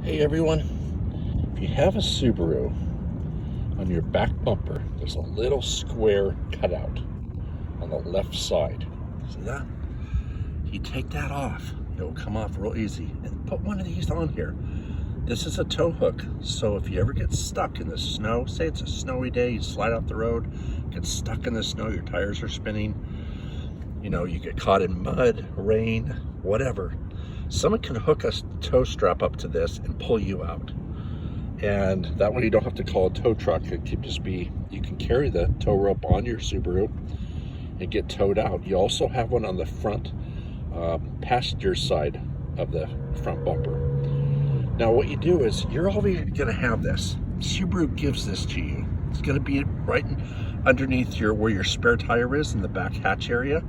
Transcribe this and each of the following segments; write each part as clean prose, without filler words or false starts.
Hey everyone, if you have a Subaru, on your back bumper, there's a little square cutout on the left side. See that? You take that off, it will come off real easy. And put one of these on here. This is a tow hook, so if you ever get stuck in the snow, say it's a snowy day, you slide off the road, get stuck in the snow, your tires are spinning, you know, you get caught in mud, rain, whatever. Someone can hook a tow strap up to this and pull you out. And that way you don't have to call a tow truck. It can just be, you can carry the tow rope on your Subaru and get towed out. You also have one on the front passenger side of the front bumper. Now what you do is, you're always gonna have this. Subaru gives this to you. It's gonna be right underneath where your spare tire is in the back hatch area.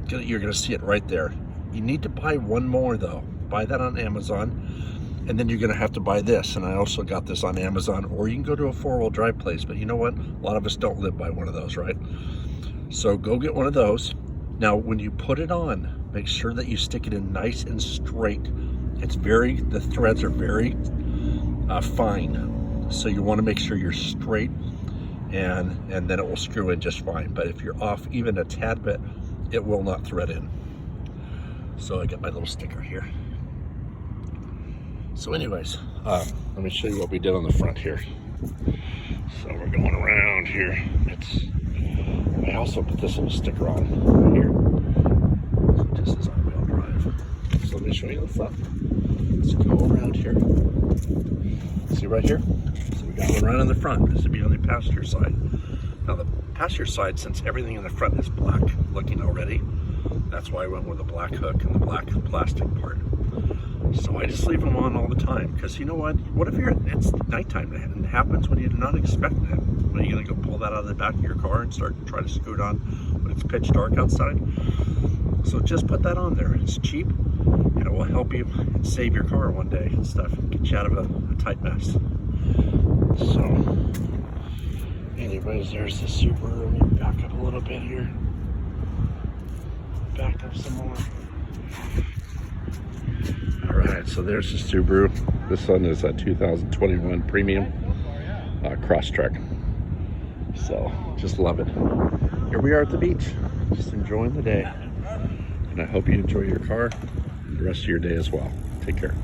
You're gonna see it right there. You need to buy one more though. Buy that on Amazon, and then you're gonna have to buy this. And I also got this on Amazon, or you can go to a four-wheel drive place, but you know what? A lot of us don't live by one of those, right? So go get one of those. Now, when you put it on, make sure that you stick it in nice and straight. The threads are very fine. So you wanna make sure you're straight, and then it will screw in just fine. But if you're off even a tad bit, it will not thread in. So I got my little sticker here. So anyways, let me show you what we did on the front here. So we're going around here. I also put this little sticker on right here. So this is on wheel drive. So let me show you the front. Let's go around here. See right here? So we got one right on the front. This would be on the passenger side. Now the passenger side, since everything in the front is black looking already, that's why I went with the black hook and the black plastic part. So I just leave them on all the time, because you know what? What if it's nighttime and it happens when you're not expecting it? Are you gonna go pull that out of the back of your car and start trying to scoot on when it's pitch dark outside? So just put that on there. It's cheap and it will help you save your car one day and stuff, get you out of a tight mess. So anyways, there's the Subaru. Let me back up a little bit here. Back up some more. All right, so there's the Subaru. This one is a 2021 Premium Crosstrek. So just love it. Here we are at the beach, just enjoying the day. And I hope you enjoy your car and the rest of your day as well. Take care.